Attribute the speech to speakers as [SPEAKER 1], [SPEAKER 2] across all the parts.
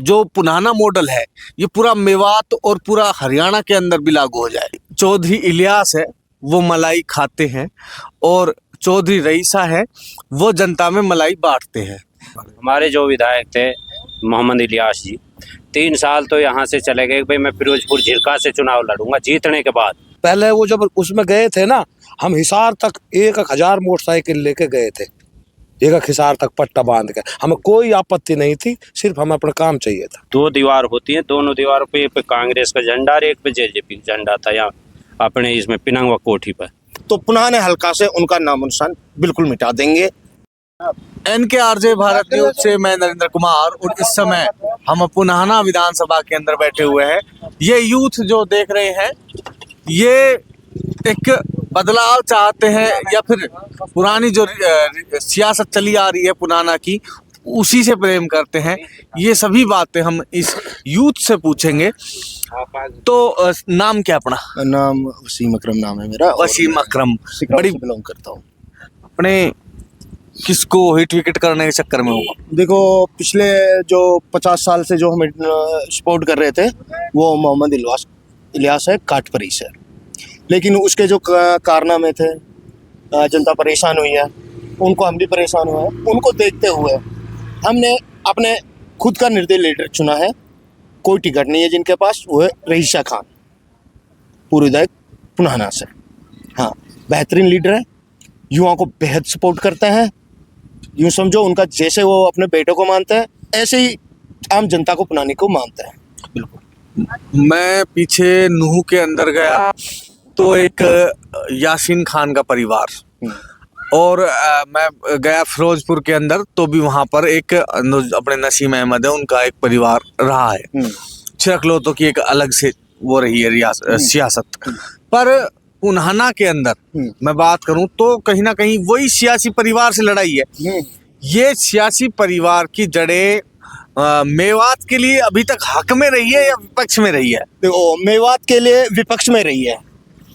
[SPEAKER 1] जो पुराना मॉडल है ये पूरा मेवात और पूरा हरियाणा के अंदर भी लागू हो जाए। चौधरी इलियास है वो मलाई खाते हैं और चौधरी रईसा है वो जनता में मलाई बांटते हैं।
[SPEAKER 2] हमारे जो विधायक थे मोहम्मद इलियास जी 3 साल तो यहाँ से चले गए, भाई मैं फिरोजपुर झिरका से चुनाव लड़ूंगा जीतने के बाद।
[SPEAKER 3] पहले वो जब उसमें गए थे ना, हम हिसार तक 1,000 मोटरसाइकिल लेके गए थे, 1 हिसार तक पट्टा बांध के। हमें कोई आपत्ति नहीं थी, सिर्फ हमें अपना काम चाहिए था।
[SPEAKER 2] 2 दीवार होती है, दोनों दीवारों पे एक पे कांग्रेस का झंडा और एक पे जेजेपी का झंडा था यहाँ अपने इसमें पिनंगवा कोठी पर।
[SPEAKER 4] तो पुनः हल्का से उनका नामो निशान बिल्कुल मिटा देंगे।
[SPEAKER 1] NKRJ भारत न्यूज से मैं नरेंद्र कुमार और इस समय हम पुनाहना विधानसभा के अंदर बैठे हुए हैं। ये यूथ जो देख रहे हैं ये एक बदलाव चाहते हैं या फिर पुरानी जो सियासत चली आ रही है पुनाना की उसी से प्रेम करते हैं। ये सभी बातें हम इस यूथ से पूछेंगे। तो नाम क्या अपना?
[SPEAKER 4] नाम वसीम अकरम नाम है मेरा।
[SPEAKER 1] वसीम अकरम बड़ी
[SPEAKER 4] बिलोंग करता हूँ।
[SPEAKER 1] अपने किसको हिट विकेट करने के चक्कर में होगा?
[SPEAKER 4] देखो पिछले जो 50 साल से जो हम सपोर्ट कर रहे थे वो मोहम्मद इलियास है काटपरी से, लेकिन उसके जो कारनामे थे जनता परेशान हुई है, उनको हम भी परेशान हुए हैं। उनको देखते हुए हमने अपने खुद का निर्दलीय लीडर चुना है। कोई टिकट नहीं है जिनके पास, वो है रईसा खान पूर्व विधायक पुनाहना से। हाँ, बेहतरीन लीडर है, युवाओं को बेहद सपोर्ट करते हैं। यूँ समझो उनका जैसे वो अपने बेटों को मानते हैं ऐसे ही आम जनता को पुनानी को मानते हैं। बिल्कुल।
[SPEAKER 1] मैं पीछे नूह के अंदर गया तो एक यासीन खान का परिवार और मैं गया फिरोजपुर के अंदर तो भी वहां पर एक अपने नसीम अहमद है उनका एक परिवार रहा है। छिरकलोतों की एक अलग से वो रही है सियासत। पर पुनाहना के अंदर मैं बात करूं तो कहीं ना कहीं वही सियासी परिवार से लड़ाई है। ये सियासी परिवार की जड़ें मेवात के लिए अभी तक हक में रही है या विपक्ष में रही है?
[SPEAKER 4] देखो मेवात के लिए विपक्ष में रही है।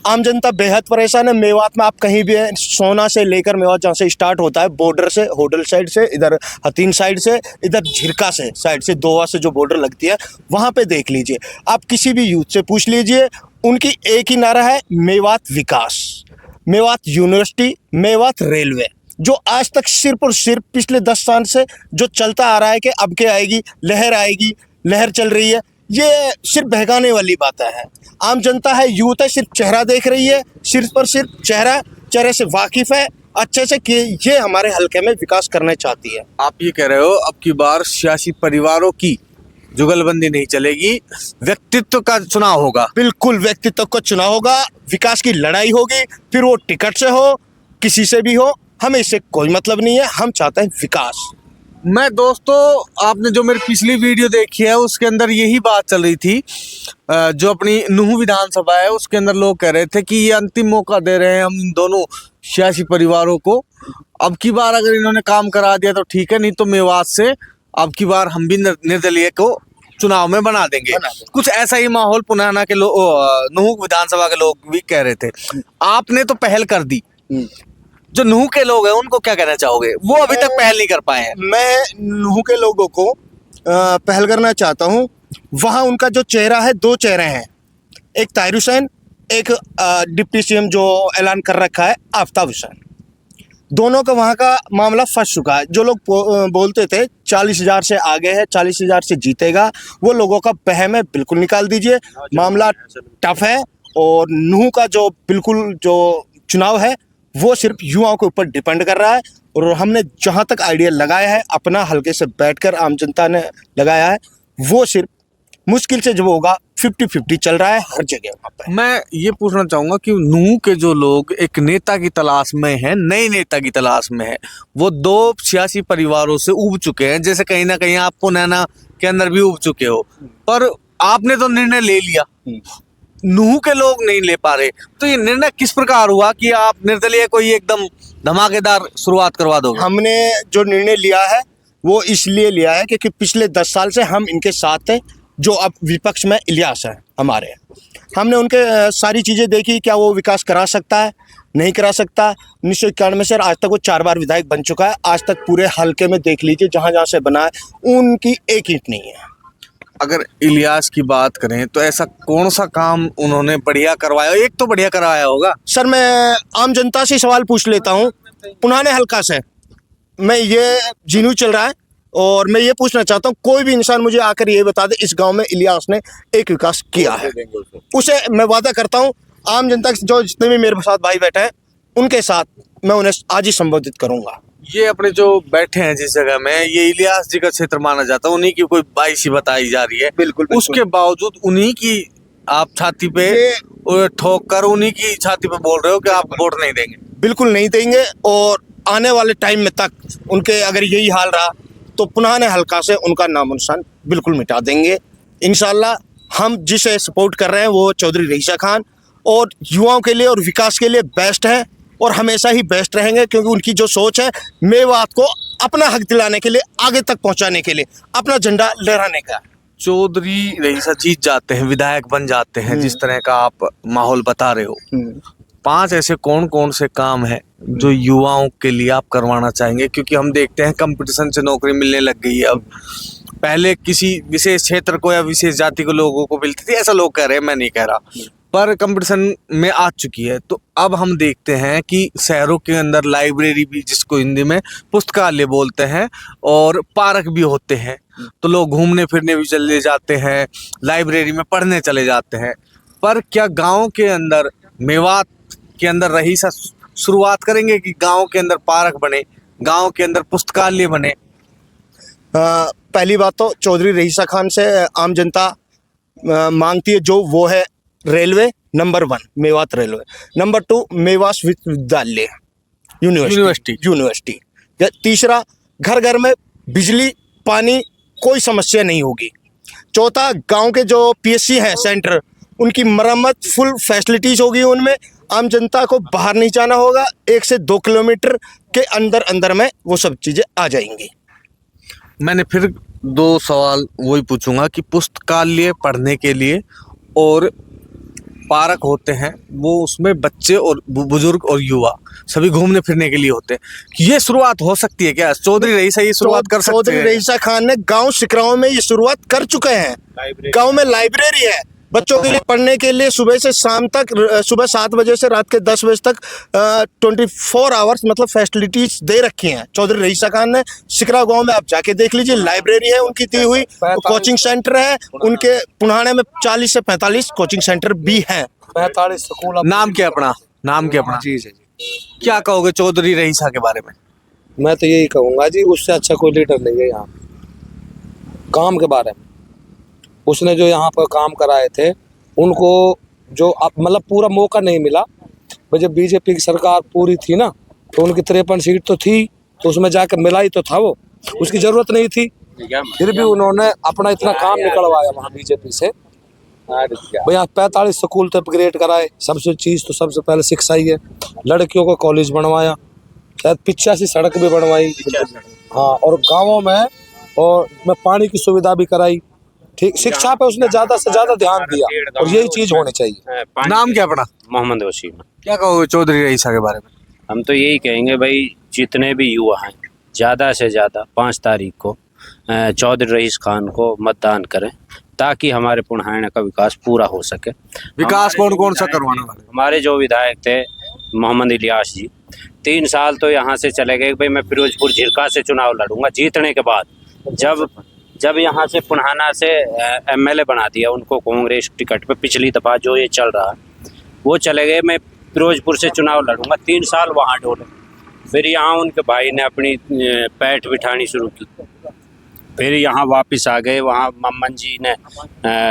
[SPEAKER 4] आम जनता बेहद परेशान है। मेवात में आप कहीं भी है, सोना से लेकर मेवात जहाँ से स्टार्ट होता है बॉर्डर से, होडल साइड से, इधर हतीन साइड से, इधर झिरका से साइड से, दोवा से जो बॉर्डर लगती है वहाँ पे देख लीजिए। आप किसी भी यूथ से पूछ लीजिए, उनकी एक ही नारा है मेवात विकास, मेवात यूनिवर्सिटी, मेवात रेलवे। जो आज तक सिर्फ और सिर्फ पिछले 10 साल से जो चलता आ रहा है कि अब के आएगी लहर चल रही है, ये सिर्फ बहकाने वाली बातें हैं। आम जनता है, यूथ है, सिर्फ चेहरा देख रही है, सिर्फ और सिर्फ चेहरे से वाकिफ है अच्छे से कि ये हमारे हल्के में विकास करना चाहती है।
[SPEAKER 1] आप ये कह रहे हो अब की बार सियासी परिवारों की जुगलबंदी नहीं चलेगी, व्यक्तित्व का चुनाव होगा?
[SPEAKER 4] बिल्कुल, व्यक्तित्व का चुनाव होगा, विकास की लड़ाई होगी, फिर वो टिकट से हो किसी से भी हो, हमें इससे कोई मतलब नहीं है। हम चाहते हैं विकास।
[SPEAKER 1] मैं दोस्तों आपने जो मेरी पिछली वीडियो देखी है उसके अंदर यही बात चल रही थी। जो अपनी नूह विधानसभा है उसके अंदर लोग कह रहे थे कि ये अंतिम मौका दे रहे हैं हम इन दोनों सियासी परिवारों को। अब की बार अगर इन्होंने काम करा दिया तो ठीक है, नहीं तो मेवात से अब की बार हम भी निर्दलीय को चुनाव में बना देंगे। कुछ ऐसा ही माहौल पुनाहना के लोग, नूह विधानसभा के लोग भी कह रहे थे। आपने तो पहल कर दी, जो नूह के लोग हैं उनको क्या कहना चाहोगे? वो अभी तक पहल नहीं कर पाए हैं।
[SPEAKER 4] मैं नूह के लोगों को पहल करना चाहता हूँ। वहाँ उनका जो चेहरा है, 2 चेहरे हैं, एक ताहिर हुसैन, एक डिप्टी सीएम जो ऐलान कर रखा है आफ्ताब हुसैन। दोनों का वहाँ का मामला फंस चुका है। जो लोग बोलते थे 40,000 से आगे है, 40,000 से जीतेगा, वो लोगों का वहम है, बिल्कुल निकाल दीजिए। मामला टफ है और नूह का जो बिल्कुल जो चुनाव है वो सिर्फ युवाओं के ऊपर डिपेंड कर रहा है। और हमने जहाँ तक आइडिया लगाया है अपना हल्के से बैठकर आम जनता ने लगाया है, वो सिर्फ मुश्किल से जब होगा 50-50 चल रहा है हर जगह वहाँ पे।
[SPEAKER 1] मैं ये पूछना चाहूंगा कि नूह के जो लोग एक नेता की तलाश में हैं, नए नेता की तलाश में है, वो 2 सियासी परिवारों से उब चुके हैं। जैसे कहीं ना कहीं आप पुनाहना के अंदर भी उब चुके हो, पर आपने तो निर्णय ले लिया, नूह के लोग नहीं ले पा रहे। तो ये निर्णय किस प्रकार हुआ कि आप निर्दलीय को एकदम धमाकेदार शुरुआत करवा दोगे?
[SPEAKER 4] हमने जो निर्णय लिया है वो इसलिए लिया है क्योंकि पिछले 10 साल से हम इनके साथ थे। जो अब विपक्ष में इलियास है हमारे, हमने उनके सारी चीज़ें देखी, क्या वो विकास करा सकता है, नहीं करा सकता। 1991 से आज तक वो 4 बार विधायक बन चुका है। आज तक पूरे हल्के में देख लीजिए जहाँ जहाँ से बना है उनकी एक ईंट नहीं है।
[SPEAKER 1] अगर इलियास की बात करें तो ऐसा कौन सा काम उन्होंने बढ़िया करवाया? एक तो बढ़िया करवाया होगा।
[SPEAKER 4] सर मैं आम जनता से सवाल पूछ लेता हूँ, पुराने हल्का से मैं ये जीनू चल रहा है और मैं ये पूछना चाहता हूँ, कोई भी इंसान मुझे आकर ये बता दे इस गांव में इलियास ने एक विकास किया है, उसे मैं वादा करता हूँ आम जनता के जो जितने भी मेरे साथ भाई बैठे हैं उनके साथ मैं उन्हें आज ही संबोधित करूंगा।
[SPEAKER 1] ये अपने जो बैठे हैं जिस जगह में, ये इलियास जी का क्षेत्र माना जाता है, उन्हीं की कोई बाईसी बताई जा रही है।
[SPEAKER 4] बिल्कुल।
[SPEAKER 1] उसके बावजूद उन्हीं की आप छाती पे ठोक कर उन्हीं की छाती पे बोल रहे हो कि आप वोट नहीं देंगे?
[SPEAKER 4] बिल्कुल नहीं देंगे और आने वाले टाइम में तक उनके अगर यही हाल रहा तो पुराने हल्का से उनका नामो निशान बिल्कुल मिटा देंगे इंशाल्लाह। हम जिसे सपोर्ट कर रहे हैं वो चौधरी रईसा खान और युवाओं के लिए और विकास के लिए बेस्ट है और हमेशा ही बेस्ट रहेंगे, क्योंकि उनकी जो सोच है मेवात को अपना हक दिलाने के लिए, आगे तक पहुंचाने के लिए, अपना झंडा लहराने का।
[SPEAKER 1] चौधरी रईसा जीत जाते हैं, विधायक बन जाते हैं, जिस तरह का आप माहौल बता रहे हो, 5 ऐसे कौन कौन से काम है जो युवाओं के लिए आप करवाना चाहेंगे? क्योंकि हम देखते हैं कंपटीशन से नौकरी मिलने लग गई है अब। पहले किसी विशेष क्षेत्र को या विशेष जाति को लोगों को मिलती थी, ऐसा लोग कह रहे हैं, मैं नहीं कह रहा, पर कंपटीशन में आ चुकी है। तो अब हम देखते हैं कि शहरों के अंदर लाइब्रेरी भी, जिसको हिंदी में पुस्तकालय बोलते हैं, और पार्क भी होते हैं, तो लोग घूमने फिरने भी चले जाते हैं, लाइब्रेरी में पढ़ने चले जाते हैं। पर क्या गांव के अंदर, मेवात के अंदर रईसा शुरुआत करेंगे कि गांव के अंदर पार्क बने, गांव के अंदर पुस्तकालय बने?
[SPEAKER 4] पहली बात तो चौधरी रईसा खान से आम जनता मांगती है जो वो है railway, number 1 Mewat railway, number 2 Mewat विश्वविद्यालय यूनिवर्सिटी, तीसरा घर घर में बिजली पानी कोई समस्या नहीं होगी, चौथा गांव के जो पीएससी हैं सेंटर उनकी मरम्मत फुल फैसिलिटीज होगी, उनमें आम जनता को बाहर नहीं जाना होगा, 1 से 2 किलोमीटर के अंदर अंदर में वो सब चीज़ें आ जाएंगी।
[SPEAKER 1] मैंने फिर 2 सवाल वही पूछूंगा कि पुस्तकालय पढ़ने के लिए और पार्क होते हैं, वो उसमें बच्चे और बुजुर्ग और युवा सभी घूमने फिरने के लिए होते हैं, ये शुरुआत हो सकती है क्या? चौधरी रईसा ये शुरुआत कर सकते हैं?
[SPEAKER 4] चौधरी रईसा खान ने गांव सिकराओं में ये शुरुआत कर चुके हैं। गांव में लाइब्रेरी है बच्चों के लिए पढ़ने के लिए, सुबह से शाम तक, सुबह 7 बजे से रात के 10 बजे तक 24 आवर्स मतलब फैसिलिटीज दे रखी हैं चौधरी रईसा खान ने। सिकरा गांव में आप जाके देख लीजिए, लाइब्रेरी है उनकी दी हुई, कोचिंग सेंटर है उनके, पुराने में 40 से 45 कोचिंग सेंटर भी हैं,
[SPEAKER 3] 45 स्कूल।
[SPEAKER 1] नाम क्या अपना?
[SPEAKER 3] जी।
[SPEAKER 1] क्या कहोगे चौधरी रईसा के बारे में?
[SPEAKER 3] मैं तो यही कहूँगा जी, उससे अच्छा कोई लीडर नहीं है यहाँ। काम के बारे में उसने जो यहाँ पर काम कराए थे उनको जो मतलब पूरा मौका नहीं मिला। जब बीजेपी की सरकार पूरी थी ना तो उनकी 53 सीट तो थी, तो उसमें जाकर मिला ही तो था, वो उसकी जरूरत नहीं थी, फिर भी उन्होंने अपना इतना काम निकलवाया वहाँ बीजेपी से। भैया 45 स्कूल तो अपग्रेड कराए, सबसे चीज़ तो सबसे पहले शिक्षा ही है, लड़कियों को कॉलेज बनवाया, शायद 85 सड़क भी बनवाई, हाँ, और गाँवों में और में पानी की सुविधा भी कराई। ठीक, शिक्षा पे उसने ज्यादा से ज्यादा ध्यान दिया और यही चीज होनी चाहिए।
[SPEAKER 1] नाम क्या अपना?
[SPEAKER 2] मोहम्मद वसीम।
[SPEAKER 1] क्या कहोगे चौधरी रईसा के बारे में?
[SPEAKER 2] हम तो यही कहेंगे भाई, जितने भी युवा हैं ज़्यादा से ज़्यादा 5 तारीख को चौधरी रईसा खान को मतदान करें, ताकि हमारे पुढ़ाना का विकास पूरा हो सके।
[SPEAKER 1] विकास कौन कौन सा करवाने वाले?
[SPEAKER 2] हमारे जो विधायक थे मोहम्मद इलियास जी, 3 साल तो यहाँ से चले गए। भाई मैं फिरोजपुर झिरका से चुनाव लड़ूंगा, जीतने के बाद जब यहाँ से पुढ़ाना से एमएलए बना दिया उनको कांग्रेस टिकट पे, पिछली दफ़ा जो ये चल रहा है वो चले गए। मैं फिरोजपुर से चुनाव लड़ूंगा, 3 साल वहाँ डोले, फिर यहाँ उनके भाई ने अपनी पैठ बिठानी शुरू की, फिर यहाँ वापस आ गए। वहाँ मम्मन जी ने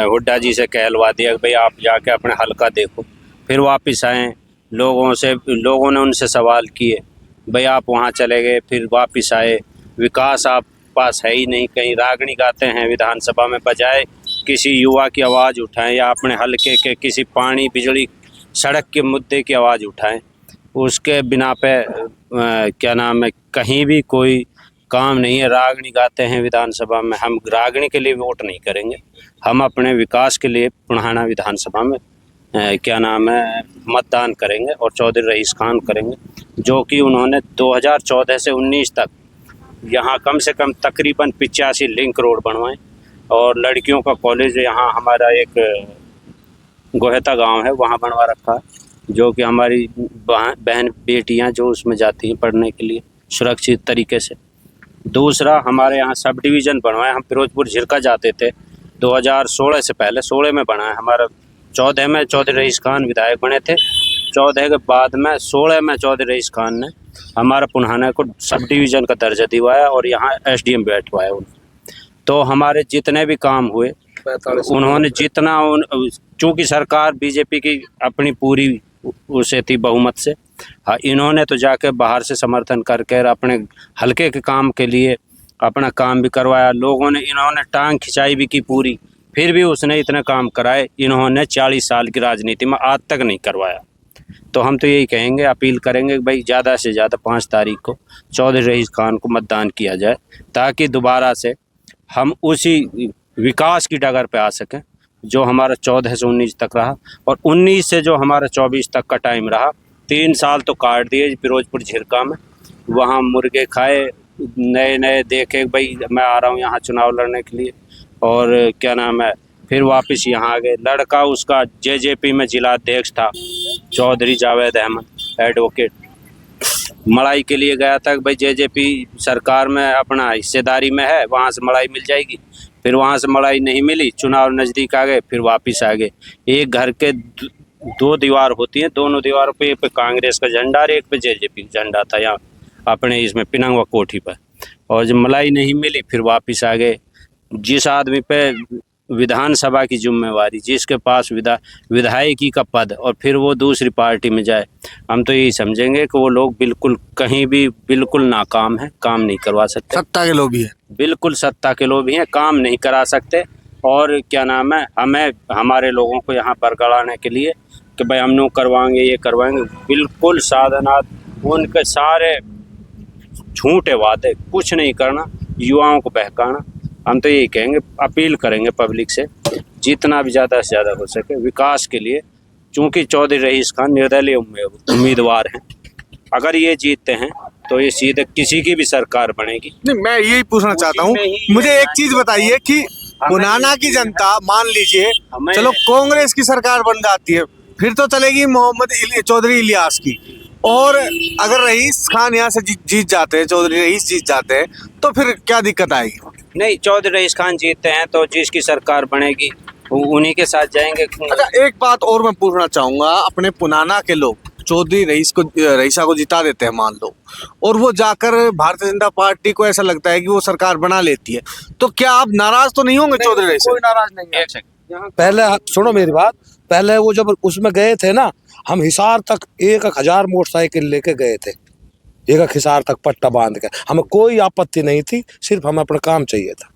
[SPEAKER 2] हुड्डा जी से कहलवा दिया कि भाई आप जाके अपने हल्का देखो, फिर वापस आए। लोगों ने उनसे सवाल किए, भाई आप वहाँ चले गए, फिर वापस आए, विकास आप पास है ही नहीं, कहीं रागनी गाते हैं विधानसभा में, बजाय किसी युवा की आवाज़ उठाएं या अपने हल्के के किसी पानी बिजली सड़क के मुद्दे की आवाज़ उठाएं, उसके बिना पे क्या नाम है, कहीं भी कोई काम नहीं है। रागनी गाते हैं विधानसभा में, हम रागनी के लिए वोट नहीं करेंगे, हम अपने विकास के लिए पुढ़ाना विधानसभा में क्या नाम है मतदान करेंगे और चौधरी रईसा खान करेंगे, जो कि उन्होंने 2014 से 19 तक यहाँ कम से कम तकरीबन 85 लिंक रोड बनवाए, और लड़कियों का कॉलेज यहाँ हमारा एक गोहता गांव है, वहाँ बनवा रखा है, जो कि हमारी बहन बेटियाँ जो उसमें जाती हैं पढ़ने के लिए सुरक्षित तरीके से। दूसरा, हमारे यहाँ सब डिवीज़न बनवाए। हम फिरोजपुर झिरका जाते थे 2016 से पहले, 16 में बना है हमारा। 14 में चौधरी रईस खान विधायक बने थे, 14 के बाद में 16 में चौधरी रईस खान ने हमारा पुन्हाना को सब डिवीज़न का दर्जा दिवाया और यहाँ SDM बैठवाया उन्होंने। तो हमारे जितने भी काम हुए उन्होंने जितना चूँकि सरकार बीजेपी की अपनी पूरी उसे थी बहुमत से, हाँ, इन्होंने तो जाके बाहर से समर्थन करके अपने हल्के के काम के लिए अपना काम भी करवाया लोगों ने। इन्होंने टांग खिंचाई भी की पूरी, फिर भी उसने इतने काम कराए। इन्होंने 40 साल की राजनीति में आज तक नहीं करवाया। तो हम तो यही कहेंगे, अपील करेंगे कि भाई ज़्यादा से ज़्यादा 5 तारीख को चौधरी रईस खान को मतदान किया जाए, ताकि दोबारा से हम उसी विकास की डगर पे आ सकें जो हमारा 14 से 19 तक रहा, और 19 से जो हमारा 24 तक का टाइम रहा। 3 साल तो काट दिए फिरोजपुर झिरका में, वहाँ मुर्गे खाए, नए नए देखे भाई मैं आ रहा हूँ यहाँ चुनाव लड़ने के लिए, और क्या नाम है, फिर वापस यहाँ आ गए। लड़का उसका JJP में जिला अध्यक्ष था, चौधरी जावेद अहमद एडवोकेट, मड़ाई के लिए गया था कि भाई JJP सरकार में अपना हिस्सेदारी में है, वहाँ से मड़ाई मिल जाएगी। फिर वहाँ से मड़ाई नहीं मिली, चुनाव नज़दीक आ गए, फिर वापस आ गए। एक घर के 2 दीवार होती हैं, दोनों दीवारों पे एक पे कांग्रेस का झंडा और एक पे JJP झंडा था यहाँ अपने इसमें पिनंगवा कोठी पर। और जब मलाई नहीं मिली फिर वापस आ गए। जिस आदमी पे विधानसभा की जिम्मेवारी, जिसके पास विधायकी का पद, और फिर वो दूसरी पार्टी में जाए, हम तो यही समझेंगे कि वो लोग बिल्कुल कहीं भी बिल्कुल नाकाम है, काम नहीं करवा सकते।
[SPEAKER 1] सत्ता के लोभी है,
[SPEAKER 2] बिल्कुल सत्ता के लोभी हैं, काम नहीं करा सकते। और क्या नाम है, हमें हमारे लोगों को यहाँ बरगलाने के लिए कि भाई हम नो करवाएंगे, ये करवाएंगे, बिल्कुल साधनात उनके सारे झूठे वादे, कुछ नहीं करना, युवाओं को बहकाना। हम तो यही कहेंगे, अपील करेंगे पब्लिक से जितना भी ज़्यादा से ज़्यादा हो सके विकास के लिए, चूँकि चौधरी रईस खान निर्दलीय उम्मीदवार हैं। अगर ये जीतते हैं तो ये सीधे किसी की भी सरकार बनेगी।
[SPEAKER 1] नहीं, मैं यही पूछना चाहता हूँ, मुझे एक चीज बताइए कि पुनाना की जनता, मान लीजिए चलो कांग्रेस की सरकार बन जाती है, फिर तो चलेगी मोहम्मद चौधरी इलियास की, और अगर रईस खान यहाँ से जीत जाते हैं, चौधरी रईस जीत जाते हैं, तो फिर क्या दिक्कत आएगी?
[SPEAKER 2] नहीं, चौधरी रईस खान जीतते हैं तो जिसकी सरकार बनेगी उन्हीं के साथ जाएंगे।
[SPEAKER 1] अच्छा, एक बात और मैं पूछना चाहूंगा, अपने पुनाना के लोग चौधरी रईसा को जिता देते हैं मान लो, और वो जाकर भारतीय जनता पार्टी को ऐसा लगता है कि वो सरकार बना लेती है, तो क्या आप नाराज तो नहीं होंगे चौधरी रईसा?
[SPEAKER 3] कोई नाराज नहीं है। पहले सुनो मेरी बात, पहले वो जब उसमें गए थे ना, हम हिसार तक 1,000 मोटरसाइकिल लेके गए थे, 1 हिसार तक पट्टा बांध के, हमें कोई आपत्ति नहीं थी, सिर्फ हमें अपना काम चाहिए था।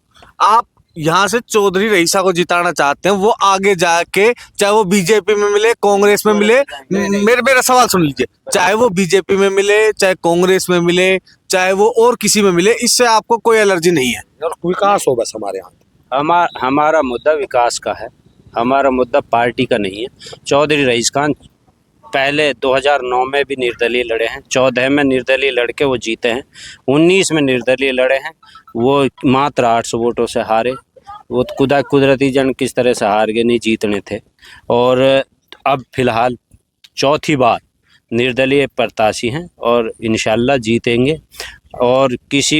[SPEAKER 1] आप यहाँ से चौधरी रईसा को जिताना चाहते हैं, वो आगे जाके चाहे वो बीजेपी में मिले, कांग्रेस में मिले, मेरा सवाल सुन लीजिए, चाहे वो बीजेपी में मिले, चाहे कांग्रेस में मिले, चाहे वो और किसी में मिले, इससे आपको कोई एलर्जी नहीं है?
[SPEAKER 3] विकास हो बस हमारे यहाँ।
[SPEAKER 2] हमारा मुद्दा विकास का है, हमारा मुद्दा पार्टी का नहीं है। चौधरी रईस खान पहले 2009 में भी निर्दलीय लड़े हैं, 14 में निर्दलीय लड़के वो जीते हैं, 19 में निर्दलीय लड़े हैं, वो मात्र 800 वोटों से हारे। वो कुदरती जन किस तरह से हार गए, नहीं जीतने थे। और अब फिलहाल चौथी बार निर्दलीय प्रत्याशी हैं और इंशाल्लाह जीतेंगे। और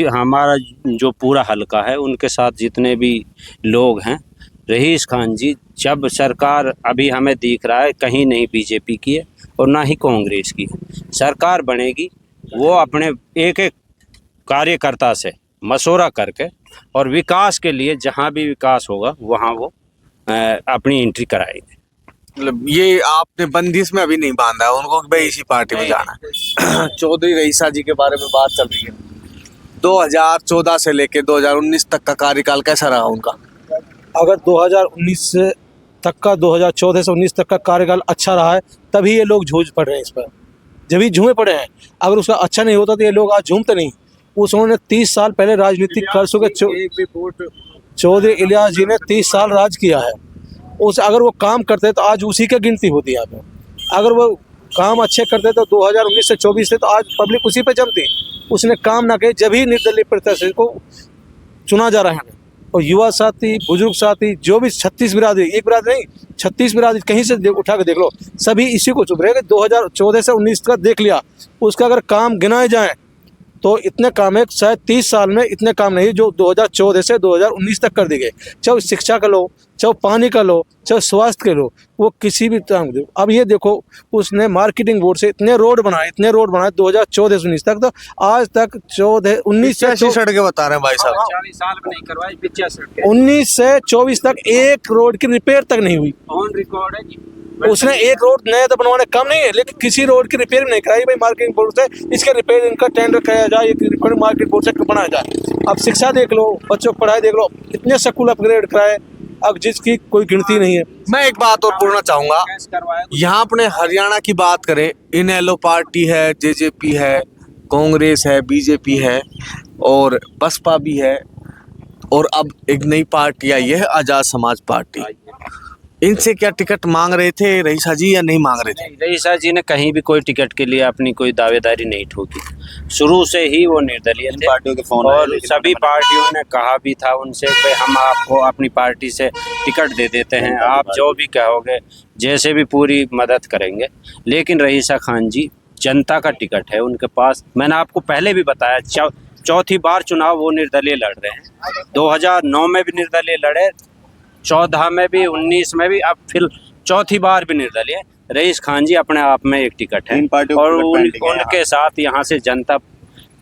[SPEAKER 2] हमारा जो पूरा हलका है उनके साथ जितने भी लोग हैं, रईस खान जी, जब सरकार अभी हमें दिख रहा है कहीं नहीं बीजेपी की है और ना ही कांग्रेस की है, सरकार बनेगी, वो अपने एक एक कार्यकर्ता से मशवरा करके और विकास के लिए जहाँ भी विकास होगा वहाँ वो अपनी एंट्री कराएंगे।
[SPEAKER 1] मतलब ये आपने बंदिश में अभी नहीं बांधा है उनको कि भाई इसी पार्टी में जाना है। चौधरी रईसा जी के बारे में बात चल रही है, 2014 से लेके 2019 तक का कार्यकाल कैसा रहा उनका?
[SPEAKER 3] अगर 2019 तक का 2014 से 19 तक का कार्यकाल अच्छा रहा है, तभी ये लोग झूम पड़ रहे हैं इस पर, जब ही झूमे पड़े हैं। अगर उसका अच्छा नहीं होता तो ये लोग आज झूमते नहीं। उन्होंने 30 साल पहले राजनीति कर चुके, चौधरी इलियास जी ने 30 साल राज किया है। उस अगर वो काम करते तो आज उसी की गिनती होती यहाँ पे। अगर वो काम अच्छे करते तो 2019 से 24 से तो आज पब्लिक उसी पे जमती। उसने काम ना किए, जब ही निर्दलीय प्रत्याशी को चुना जा रहा है।
[SPEAKER 5] और युवा साथी, बुजुर्ग साथी, जो भी 36 बिरादरी, एक बिरादरी नहीं, 36 बिरादरी कहीं से उठा के देख लो, सभी इसी को चुप रहे। 2014 से 19 का देख लिया, उसका अगर काम गिनाए जाएं तो इतने काम है, शायद 30 साल में इतने काम नहीं जो 2014 से 2019 तक कर दिए गए। चाहे शिक्षा का लो, चाहे पानी का लो, चाहे स्वास्थ्य के लो, वो किसी भी तरह दो। अब ये देखो, उसने मार्केटिंग बोर्ड से इतने रोड बनाए 2014 से 19 तक, तो आज तक 19
[SPEAKER 1] ऐसी सड़कें बता रहे हैं भाई साहब।
[SPEAKER 2] 40 साल में नहीं करवाई, 50
[SPEAKER 5] 19 से 24 तक एक रोड की रिपेयर तक नहीं हुई।
[SPEAKER 2] ऑन रिकॉर्ड है जी।
[SPEAKER 5] उसने एक रोड नया तो बनवाने कम नहीं है, लेकिन किसी रोड की रिपेयर भी नहीं कराई। भाई मार्केटिंग बोर्ड से इसके रिपेयर, इनका टेंडर कराया जाए, ये मार्केट बोर्ड से बनाया जाए। अब शिक्षा देख लो, बच्चों को पढ़ाई देख लो, इतने स्कूल अपग्रेड कराए, अब जिसकी कोई गिनती नहीं है।
[SPEAKER 1] मैं एक बात और बोलना चाहूंगा, यहाँ अपने हरियाणा की बात करें, इनेलो पार्टी है, जेजेपी है, कांग्रेस है, बीजेपी है और बसपा भी है, और अब एक नई पार्टी आई है आजाद समाज पार्टी। इनसे क्या टिकट मांग रहे थे रईसा जी या नहीं मांग रहे थे?
[SPEAKER 2] रईसा जी ने कहीं भी कोई टिकट के लिए अपनी कोई दावेदारी नहीं ठोकी, शुरू से ही वो निर्दलीय थे।
[SPEAKER 6] पार्टियों के फोन
[SPEAKER 2] और सभी पार्टियों ने कहा भी था उनसे कि हम आपको अपनी पार्टी से टिकट दे देते हैं, आप जो भी कहोगे जैसे भी पूरी मदद करेंगे। लेकिन रईसा खान जी, जनता का टिकट है उनके पास। मैंने आपको पहले भी बताया, चौथी बार चुनाव वो निर्दलीय लड़ रहे हैं। 2009 में भी निर्दलीय लड़े, 14 में भी, 19 में भी, अब फिर चौथी बार भी निर्दलीय। रईस खान जी अपने आप में एक टिकट है और उनके साथ यहाँ से जनता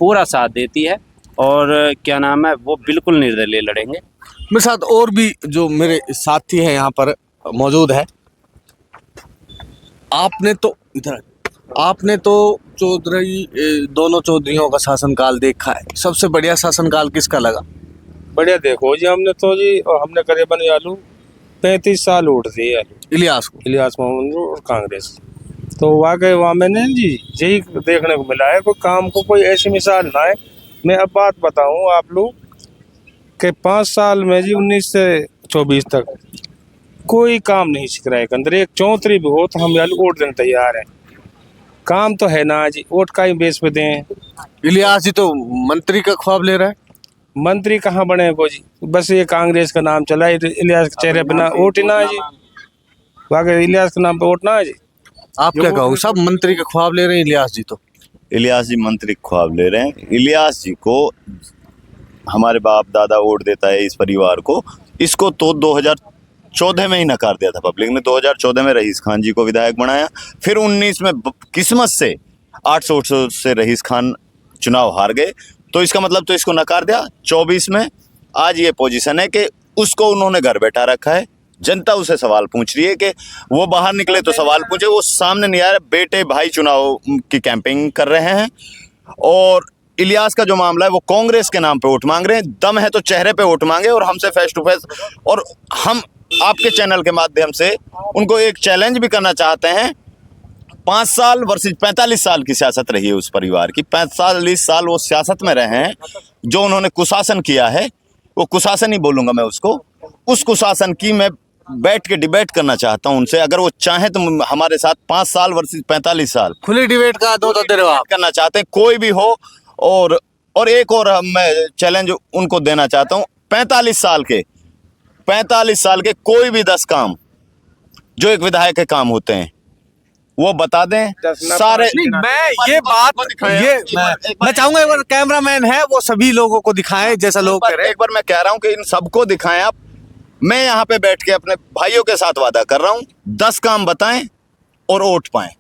[SPEAKER 2] पूरा साथ देती है और क्या नाम है, वो बिल्कुल निर्दलीय लड़ेंगे।
[SPEAKER 1] मेरे साथ और भी जो मेरे साथी हैं यहाँ पर मौजूद है। आपने तो चौधरी, दोनों चौधरियों का शासनकाल देखा है, सबसे बढ़िया शासनकाल किसका लगा?
[SPEAKER 7] बढ़िया देखो जी, हमने तो जी, और हमने करीबन आलू 35 साल वोट दिए
[SPEAKER 1] इलियास को।
[SPEAKER 7] इलियास मोहम्मद और कांग्रेस। तो वाकई वहाँ मैंने जी यही देखने को मिला है, कोई काम को कोई ऐसी मिसाल ना है। मैं अब बात बताऊँ आप लोग कि 5 साल में जी 19 से 24 तक कोई काम नहीं सीख रहा है। अंदर एक चौधरी भी हो तो हम आलू वोट देने तैयार हैं। काम तो है ना जी, वोट का ही बेस पे दें।
[SPEAKER 1] इलियास जी तो मंत्री का ख्वाब ले रहा है।
[SPEAKER 7] मंत्री कहाँ बने को जी, बस ये कांग्रेस का नाम चला है। इलियास के चेहरे पे ना वोट ही ना है जी, वाकई इलियास के नाम पे वोट ना है जी।
[SPEAKER 1] आप क्या कहोगे? सब मंत्री का ख्वाब ले रहे हैं, इलियास जी तो।
[SPEAKER 6] इलियास जी मंत्री ख्वाब ले रहे हैं। इलियास जी को हमारे बाप दादा वोट देता है इस परिवार को। इसको तो 2014 में ही नकार दिया था पब्लिक ने। 2014 में रईस खान जी को विधायक बनाया, फिर 19 में किस्मत से 800 से रईस खान चुनाव हार गए, तो इसका मतलब तो इसको नकार दिया। 24 में आज ये पोजीशन है कि उसको उन्होंने घर बैठा रखा है। जनता उसे सवाल पूछ रही है कि वो बाहर निकले तो सवाल पूछे, वो सामने नहीं आ रहे। बेटे भाई चुनाव की कैंपेनिंग कर रहे हैं और इलियास का जो मामला है वो कांग्रेस के नाम पे वोट मांग रहे हैं। दम है तो चेहरे पे वोट मांगे और हमसे फेस टू फेस। और हम आपके चैनल के माध्यम से उनको एक चैलेंज भी करना चाहते हैं। 5 साल वर्सेस 45 साल की सियासत रही है उस परिवार की। 45 साल वो सियासत में रहे हैं। जो उन्होंने कुशासन किया है, वो कुशासन ही बोलूँगा मैं उसको। उस कुशासन की मैं बैठ के डिबेट करना चाहता हूं उनसे। अगर वो चाहें तो हमारे साथ 5 साल वर्सेस 45 साल
[SPEAKER 1] खुली डिबेट का दो
[SPEAKER 6] करना चाहते हैं, कोई भी हो। और एक और मैं चैलेंज उनको देना चाहता हूं। 45 साल के कोई भी 10 काम जो एक विधायक के काम होते हैं वो बता दें सारे।
[SPEAKER 1] नहीं, मैं ये बात मैं चाहूंगा एक बार कैमरामैन है वो सभी लोगों को दिखाएं जैसा लोग कह रहे हैं।
[SPEAKER 6] एक बार मैं कह रहा हूं कि इन सबको दिखाएं आप। मैं यहाँ पे बैठ के अपने भाइयों के साथ वादा कर रहा हूँ, 10 काम बताएं और वोट पाएं।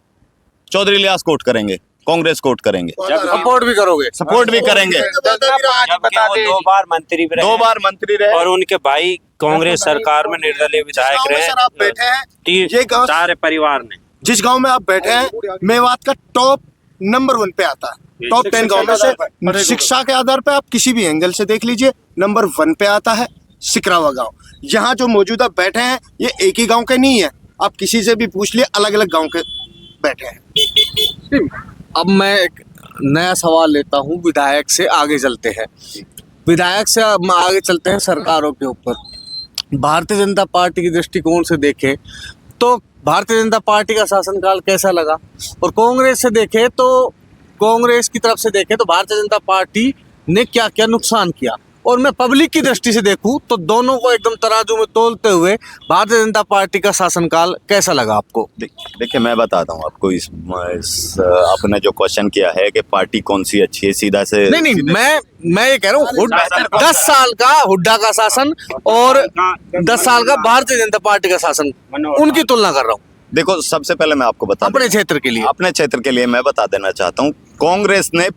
[SPEAKER 6] चौधरी इलियास को वोट करेंगे, कांग्रेस को वोट करेंगे,
[SPEAKER 1] सपोर्ट भी करोगे?
[SPEAKER 6] सपोर्ट भी करेंगे।
[SPEAKER 2] 2 बार मंत्री रहे,
[SPEAKER 6] 2 बार मंत्री रहे
[SPEAKER 2] और उनके भाई कांग्रेस सरकार में निर्दलीय विधायक रहे।
[SPEAKER 4] आप बैठे हैं, ये गाँव,
[SPEAKER 2] सारे परिवार ने,
[SPEAKER 4] जिस गांव में आप बैठे हैं, मेवात का टॉप नंबर 1 पे आता है। टॉप 10 गांव में से शिक्षा के आधार पे आप किसी भी एंगल से देख लीजिए, नंबर 1 पे आता है सिकरावा गांव। यहाँ जो मौजूदा बैठे हैं ये एक ही गांव के नहीं है, आप किसी से भी पूछ लिए, अलग अलग गांव के बैठे हैं।
[SPEAKER 1] अब मैं एक नया सवाल लेता हूँ, विधायक से आगे चलते हैं। विधायक से अब आगे चलते हैं सरकारों के ऊपर। भारतीय जनता पार्टी की दृष्टिकोण से देखें तो भारतीय जनता पार्टी का शासनकाल कैसा लगा, और कांग्रेस से देखें तो कांग्रेस की तरफ से देखें तो भारतीय जनता पार्टी ने क्या क्या नुकसान किया, और मैं पब्लिक की दृष्टि से देखूं तो दोनों को एकदम तराजू में तोलते हुए भारतीय जनता पार्टी का शासनकाल कैसा लगा आपको?
[SPEAKER 6] देखिए मैं बताता हूँ आपको इस आपने जो क्वेश्चन किया है कि पार्टी कौन सी अच्छी है, सीधा से
[SPEAKER 1] नहीं मैं ये कह रहा हूँ 10 साल का हुड्डा का शासन और 10 साल का भारतीय जनता पार्टी का शासन, उनकी तुलना कर रहा हूँ
[SPEAKER 6] देखो सबसे पहले मैं आपको बता
[SPEAKER 1] अपने क्षेत्र के लिए।
[SPEAKER 6] अपने क्षेत्र के लिए मैं बता देना चाहता हूँ, कांग्रेस ने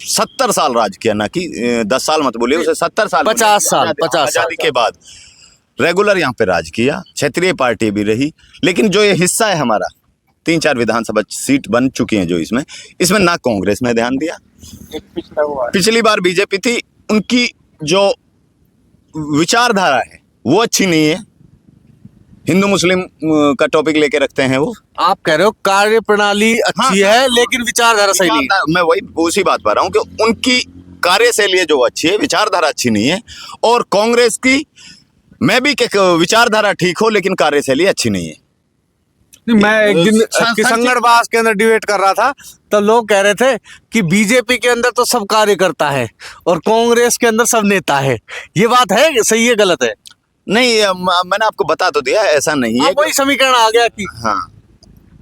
[SPEAKER 6] 70 साल राज किया, ना कि 10 साल मत बोलिए, उसे 70 साल
[SPEAKER 1] 50 साल
[SPEAKER 6] आजादी के बाद रेगुलर यहाँ पे राज किया, क्षेत्रीय पार्टी भी रही। लेकिन जो ये हिस्सा है हमारा 3-4 विधानसभा सीट बन चुकी हैं जो इसमें ना कांग्रेस ने ध्यान दिया, पिछली बार बीजेपी थी, उनकी जो विचारधारा है वो अच्छी नहीं है, हिंदू मुस्लिम का टॉपिक लेके रखते हैं वो।
[SPEAKER 1] आप कह रहे हो कार्य प्रणाली अच्छी है लेकिन विचारधारा सही नहीं है।
[SPEAKER 6] मैं वही उसी बात पर रहा हूँ कि उनकी कार्यशैली जो अच्छी है, विचारधारा अच्छी नहीं है। और कांग्रेस की मैं भी विचारधारा ठीक हो लेकिन कार्यशैली अच्छी नहीं है।
[SPEAKER 1] मैं एक दिन किशनगढ़ के अंदर डिबेट कर रहा था तो लोग कह रहे थे कि बीजेपी के अंदर तो सब कार्यकर्ता है और कांग्रेस के अंदर सब नेता है। ये बात है सही है गलत है?
[SPEAKER 6] नहीं, मैंने आपको बता तो दिया ऐसा नहीं है।
[SPEAKER 1] वही समीकरण आ गया कि
[SPEAKER 6] हाँ,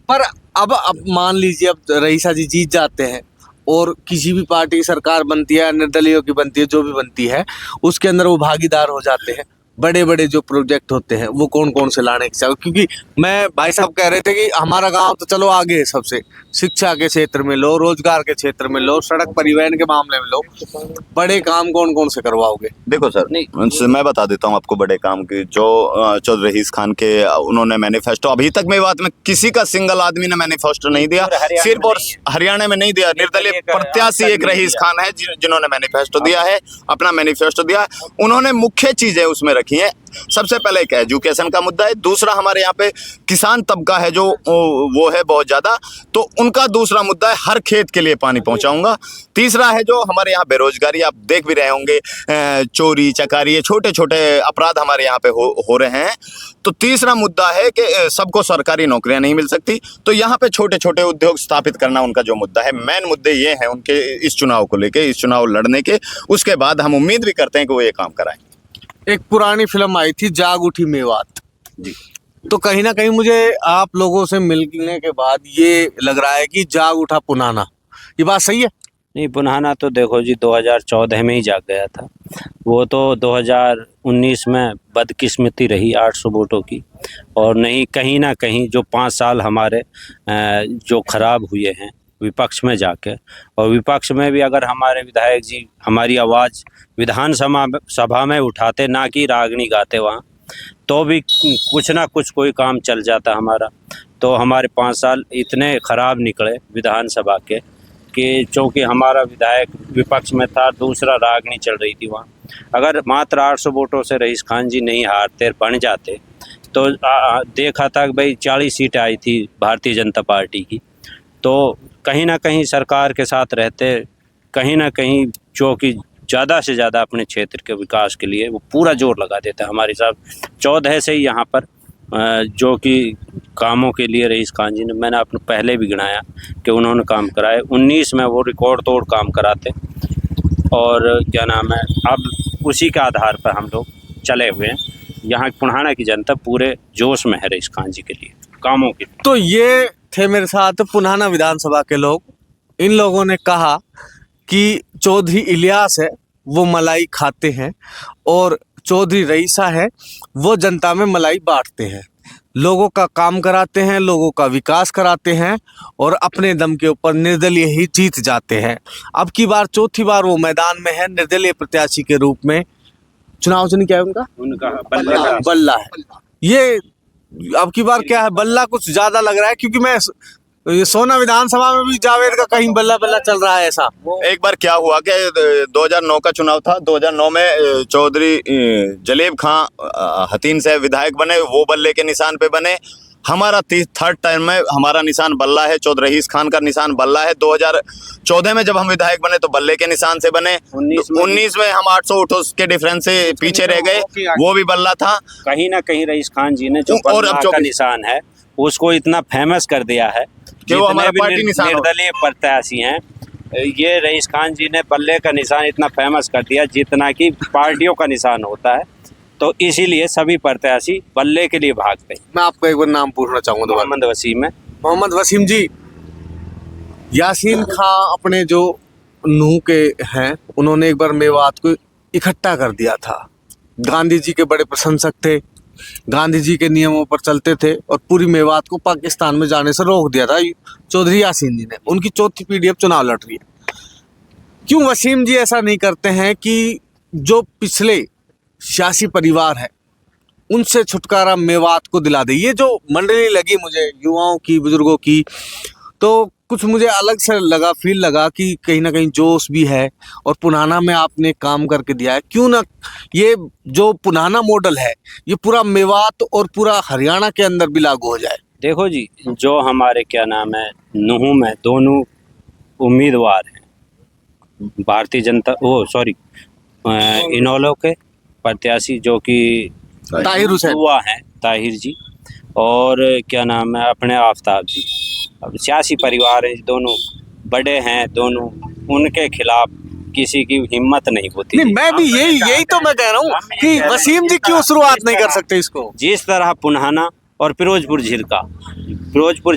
[SPEAKER 1] पर अब मान लीजिए अब रईसा जी जीत जाते हैं और किसी भी पार्टी की सरकार बनती है, निर्दलीयों की बनती है, जो भी बनती है, उसके अंदर वो भागीदार हो जाते हैं। बड़े बड़े जो प्रोजेक्ट होते हैं वो कौन कौन से लाने के चाहिए, क्योंकि मैं भाई साहब कह रहे थे कि हमारा गांव तो चलो आगे है सबसे, शिक्षा के क्षेत्र में लो, रोजगार के क्षेत्र में लो, सड़क परिवहन के मामले में लो, बड़े काम कौन कौन से करवाओगे?
[SPEAKER 6] देखो सर, नहीं मैं बता देता हूँ आपको बड़े काम की। जो चौधरी रईस खान के उन्होंने मैनिफेस्टो, अभी तक मैं बात में किसी का सिंगल आदमी ने मैनिफेस्टो नहीं दिया, सिर्फ और हरियाणा में नहीं दिया, निर्दलीय प्रत्याशी एक रईस खान है जिन्होंने मैनिफेस्टो दिया है, अपना मैनिफेस्टो दिया। उन्होंने मुख्य चीजें उसमें रखी है। सबसे पहले एक एजुकेशन का मुद्दा है, दूसरा हमारे यहाँ पे किसान तबका है जो वो है बहुत ज्यादा, तो उनका दूसरा मुद्दा है हर खेत के लिए पानी पहुंचाऊंगा। तीसरा है जो हमारे यहाँ बेरोजगारी, आप देख भी रहे होंगे, चोरी चकारी, छोटे छोटे अपराध हमारे यहाँ पे हो रहे हैं। तो तीसरा मुद्दा है कि सबको सरकारी नौकरियां नहीं मिल सकती, तो यहाँ पे छोटे छोटे उद्योग स्थापित करना उनका जो मुद्दा है। मेन मुद्दे ये हैं उनके इस चुनाव को लेके, इस चुनाव लड़ने के। उसके बाद हम उम्मीद भी करते हैं कि वो ये काम कराएं।
[SPEAKER 1] एक पुरानी फिल्म आई थी जाग उठी मेवात जी, तो कहीं ना कहीं मुझे आप लोगों से मिलने के बाद ये लग रहा है कि जाग उठा पुनाना, ये बात सही है?
[SPEAKER 2] नहीं, पुनाना तो देखो जी 2014 में ही जाग गया था। वो तो 2019 में बदकिस्मती रही 800 वोटों की, और नहीं कहीं ना कहीं जो 5 साल हमारे जो खराब हुए हैं विपक्ष में जाके, और विपक्ष में भी अगर हमारे विधायक जी हमारी आवाज़ विधानसभा में उठाते, ना कि रागनी गाते वहाँ, तो भी कुछ ना कुछ कोई काम चल जाता हमारा। तो हमारे 5 साल इतने ख़राब निकले विधानसभा के कि चूँकि हमारा विधायक विपक्ष में था, दूसरा रागनी चल रही थी वहाँ। अगर मात्र 800 वोटों से रईस खान जी नहीं हारते, बन जाते, तो देखा था कि भाई 40 सीटें आई थी भारतीय जनता पार्टी की, तो कहीं ना कहीं सरकार के साथ रहते, कहीं ना कहीं जो कि ज़्यादा से ज़्यादा अपने क्षेत्र के विकास के लिए वो पूरा जोर लगा देता है। हमारे साथ 14 से ही यहाँ पर जो कि कामों के लिए रईस खान जी ने, मैंने अपने पहले भी गिनाया कि उन्होंने काम कराए। 19 में वो रिकॉर्ड तोड़ काम कराते, और क्या नाम है, अब उसी के आधार पर हम लोग चले हुए हैं। यहाँ पुणाना की जनता पूरे जोश में है रईस खान जी के लिए, कामों के लिए।
[SPEAKER 1] तो ये थे मेरे साथ पुनाना विधानसभा के लोग। इन लोगों ने कहा कि चौधरी इलियास है वो मलाई खाते हैं और चौधरी रईसा है वो जनता में मलाई बांटते हैं, लोगों का काम कराते हैं, लोगों का विकास कराते हैं और अपने दम के ऊपर निर्दलीय ही जीत जाते हैं। अब की बार चौथी बार वो मैदान में है निर्दलीय प्रत्याशी के रूप में। चुनाव चिन्ह क्या है उनका? बल्ला है। ये अब की बार क्या है, बल्ला कुछ ज्यादा लग रहा है, क्योंकि मैं ये सोना विधानसभा में भी जावेद का कहीं बल्ला बल्ला चल रहा है ऐसा।
[SPEAKER 6] एक बार क्या हुआ कि 2009 का चुनाव था, 2009 में चौधरी जलेब खां हतीन से विधायक बने, वो बल्ले के निशान पे बने। हमारा 3rd टाइम में हमारा निशान बल्ला है, चौधरी रईस खान का निशान बल्ला है। 2014 में जब हम विधायक बने तो बल्ले के निशान से बने। 19 में हम 800 वोटों के डिफरेंस से पीछे रह गए, वो भी बल्ला था।
[SPEAKER 2] कहीं ना कहीं रईस खान जी ने जो बल्ला का निशान है उसको इतना फेमस कर दिया है कि वो हमारा पार्टी निशान, निर्दलीय प्रत्याशी हैं ये रईस खान जी ने बल्ले का निशान इतना फेमस कर दिया जितना कि पार्टियों का निशान होता है, तो इसीलिए सभी प्रत्याशी बल्ले के लिए भागते हैं।
[SPEAKER 1] मैं आपका एक बार नाम पूछना चाहूंगा दोबारा।
[SPEAKER 2] मोहम्मद वसीम है।
[SPEAKER 1] मोहम्मद वसीम जी, यासीन खां अपने जो नूह के हैं, उन्होंने एक बार मेवात को इकट्ठा कर दिया था। गांधी जी के बड़े प्रशंसक थे, गांधी जी के नियमों पर चलते थे और पूरी मेवात को पाकिस्तान में जाने से रोक दिया था चौधरी यासीन जी ने। उनकी चौथी पीढ़ी अब चुनाव लड़ रही है। क्यों वसीम जी ऐसा नहीं करते हैं कि जो पिछले सियासी परिवार है उनसे छुटकारा मेवात को दिला दे? ये जो मंडली लगी मुझे युवाओं की, बुजुर्गों की, तो कुछ मुझे अलग से लगा, फील लगा कि कहीं ना कहीं जोश भी है और पुराना में आपने काम करके दिया है। क्यों ना ये जो पुराना मॉडल है ये पूरा मेवात और पूरा हरियाणा के अंदर भी लागू हो जाए?
[SPEAKER 2] देखो जी, जो हमारे क्या नाम है नूह में दोनों उम्मीदवार हैं, भारतीय जनता इनेलो के प्रत्याशी जो कि
[SPEAKER 1] ताहिर हुसैन
[SPEAKER 2] युवा हैं, ताहिर जी, और क्या नाम है अपने आफ्ताब जी। अब सियासी परिवार है, दोनों बड़े हैं, दोनों, उनके खिलाफ किसी की हिम्मत नहीं होती।
[SPEAKER 1] नहीं, मैं भी यही तो मैं कह रहा हूँ कि वसीम जी क्यों शुरुआत नहीं कर सकते इसको?
[SPEAKER 2] जिस तरह पुन्हाना और फिरोजपुर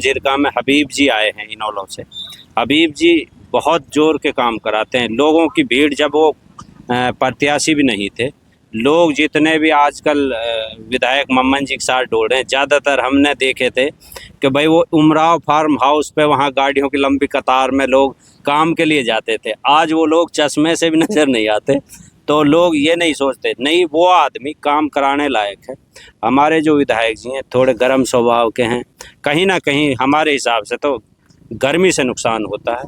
[SPEAKER 2] झिरका में हबीब जी आए हैं इनेलो से। हबीब जी बहुत जोर के काम कराते हैं। लोगों की भीड़, जब वो प्रत्याशी भी नहीं थे, लोग जितने भी आजकल विधायक मम्मन जी के साथ डोल रहे हैं, ज़्यादातर हमने देखे थे कि भाई वो उमराव फार्म हाउस पे वहाँ गाड़ियों की लंबी कतार में लोग काम के लिए जाते थे। आज वो लोग चश्मे से भी नज़र नहीं आते। तो लोग ये नहीं सोचते, नहीं वो आदमी काम कराने लायक है। हमारे जो विधायक जी हैं थोड़े गर्म स्वभाव के हैं, कहीं ना कहीं हमारे हिसाब से तो गर्मी से नुकसान होता है।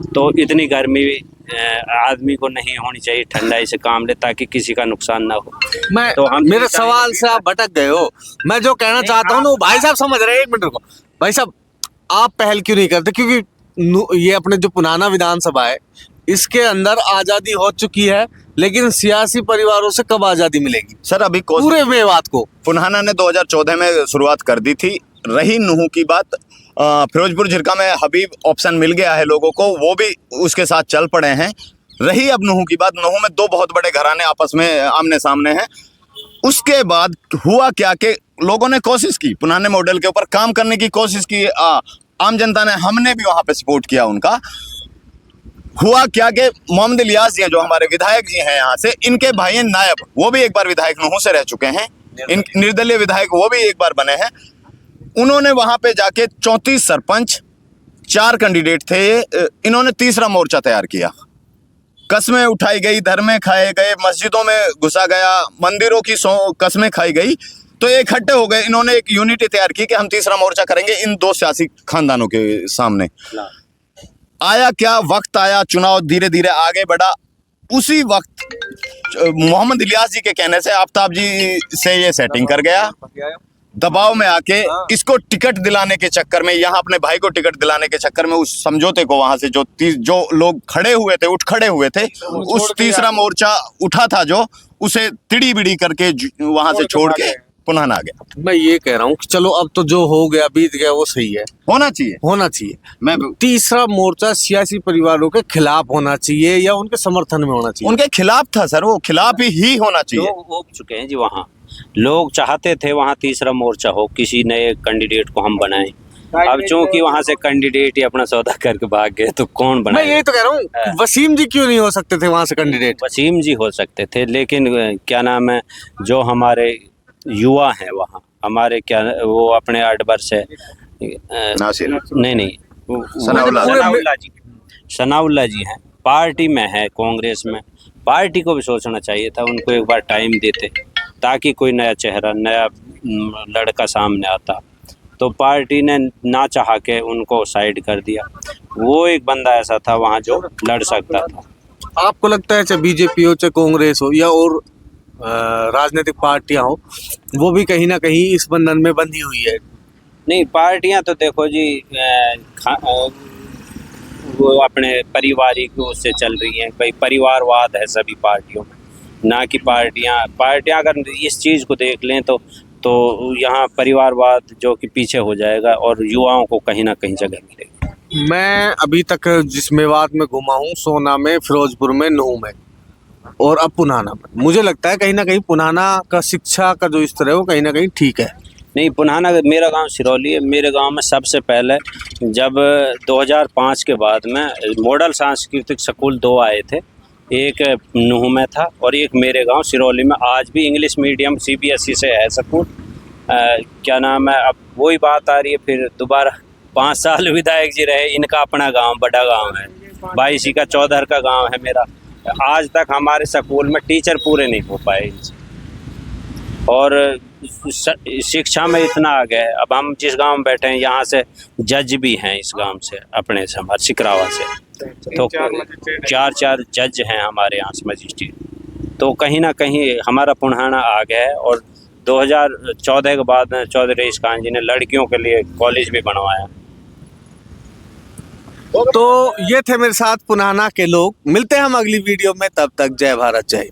[SPEAKER 2] तो इतनी गर्मी आदमी को नहीं होनी चाहिए, ठंडाई से काम ले ताकि किसी का नुकसान ना हो। तो
[SPEAKER 1] मेरे सवाल से आप भटक गए हो। मैं जो कहना चाहता हूँ भाई साहब समझ रहे हैं, एक मिनट को भाई साहब, आप पहल क्यों नहीं करते? क्योंकि ये अपने जो पुराना विधानसभा है इसके अंदर आजादी हो चुकी है, लेकिन सियासी परिवारों से कब आजादी मिलेगी
[SPEAKER 6] सर? अभी
[SPEAKER 1] पूरे मेवात को
[SPEAKER 6] पुन्हाना ने 2014 में शुरुआत कर दी थी। रही नूह की बात, फिरोजपुर झिरका में हबीब ऑप्शन मिल गया है लोगों को, वो भी उसके साथ चल पड़े हैं। रही अब नूह की बात, नूह में दो बहुत बड़े घराने आपस में आमने सामने हैं। उसके बाद हुआ क्या कि लोगों ने कोशिश की, पुराने मॉडल के ऊपर काम करने की कोशिश की। आम जनता ने, हमने भी वहां पे सपोर्ट किया उनका। हुआ क्या कि मोहम्मद इलियास जी जो हमारे विधायक जी हैं यहाँ से, इनके भाई हैं नायब, वो भी एक बार विधायक नूह से रह चुके हैं, निर्दलीय विधायक वो भी एक बार बने हैं। उन्होंने वहां पे जाके 34 सरपंच, 4 कैंडिडेट थे, इन्होंने तीसरा मोर्चा तैयार किया। कस्में उठाई गई, धर्मे खाए गए, मस्जिदों में घुसा गया, मंदिरों की कस्में खाई गई। तो ये इकट्ठे हो गए, इन्होंने एक यूनिटी तैयार की कि हम तीसरा मोर्चा करेंगे इन दो सियासी खानदानों के सामने। आया क्या वक्त आया, चुनाव धीरे धीरे आगे बढ़ा। उसी वक्त मोहम्मद इलियास जी के कहने से आफ्ताब जी से ये सेटिंग कर गया, दबाव में आके इसको टिकट दिलाने के चक्कर में, यहाँ अपने भाई को टिकट दिलाने के चक्कर में उस समझौते को, वहां से जो लोग खड़े हुए थे, खड़े हुए थे, उस तीसरा मोर्चा उठा था जो, उसे तिड़ी बिड़ी करके वहां से छोड़ के पुन्हाना आ गया।
[SPEAKER 1] मैं ये कह रहा हूँ कि चलो अब तो जो हो गया बीत गया वो सही है,
[SPEAKER 6] होना चाहिए।
[SPEAKER 1] मैं तीसरा मोर्चा सियासी परिवारों के खिलाफ होना चाहिए या उनके समर्थन में होना चाहिए?
[SPEAKER 6] उनके खिलाफ था सर, वो खिलाफ ही होना चाहिए।
[SPEAKER 2] लोग हो चुके हैं जी, वहाँ लोग चाहते थे वहाँ तीसरा मोर्चा हो, किसी नए कैंडिडेट को हम बनाएं। अब चूंकि वहाँ से कैंडिडेट ही अपना सौदा करके भाग गए तो कौन बनाए?
[SPEAKER 1] मैं यही तो कह रहा हूँ, वसीम जी क्यों नहीं हो सकते थे वहाँ से कैंडिडेट?
[SPEAKER 2] वसीम जी हो सकते थे, लेकिन क्या नाम है, जो हमारे युवा हैं वहाँ, हमारे क्या वो अपने अडबर से
[SPEAKER 6] नासिर
[SPEAKER 2] नहीं सनाउल्ला जी हैं, पार्टी में है, कांग्रेस में। पार्टी को भी सोचना चाहिए था, उनको एक बार टाइम देते ताकि कोई नया चेहरा, नया लड़का सामने आता। तो पार्टी ने ना चाह के उनको साइड कर दिया। वो एक बंदा ऐसा था वहाँ जो लड़ सकता था।
[SPEAKER 1] आपको लगता है चाहे बीजेपी हो, चाहे कांग्रेस हो या और राजनीतिक पार्टियां हो, वो भी कहीं ना कहीं इस बंधन में बंधी हुई है?
[SPEAKER 2] नहीं, पार्टियां तो देखो जी वो अपने पारिवारिक उससे चल रही हैं, भाई परिवारवाद है सभी पार्टियों में, ना कि पार्टियां अगर इस चीज़ को देख लें तो यहाँ परिवारवाद जो कि पीछे हो जाएगा और युवाओं को कहीं ना कहीं जगह मिलेगी।
[SPEAKER 1] मैं अभी तक जिस मेवात में घुमा हूँ, सोना में, फिरोजपुर में, नूह में और अब पुनाना में, मुझे लगता है कहीं ना कहीं पुनाना का शिक्षा का जो स्तर है वो कहीं ना कहीं ठीक है।
[SPEAKER 2] नहीं, पुनाना मेरा गांव सिरौली है। मेरे गांव में सबसे पहले जब 2005 के बाद में मॉडल सांस्कृतिक स्कूल 2 आए थे, एक नूह में था और एक मेरे गांव सिरौली में। आज भी इंग्लिश मीडियम CBSE से है स्कूल। क्या नाम है, अब वही बात आ रही है फिर दोबारा। 5 साल विधायक जी रहे, इनका अपना गांव बड़ा गांव है, 22 का चौधर का गांव है मेरा। आज तक हमारे स्कूल में टीचर पूरे नहीं हो पाए इनसे, और शिक्षा में इतना आ गया है। अब हम जिस गांव में बैठे हैं यहाँ से जज भी हैं, इस गांव से, अपने से, हमारे सिकरावा से, तो 4 जज हैं हमारे यहाँ से मजिस्ट्रेट। तो कहीं ना कहीं हमारा पुनाना आ गया है। और 2014 के बाद चौधरी रईस खान जी ने लड़कियों के लिए कॉलेज भी बनवाया।
[SPEAKER 1] तो ये थे मेरे साथ पुनाना के लोग। मिलते हैं हम अगली वीडियो में, तब तक जय भारत, जय हिंद।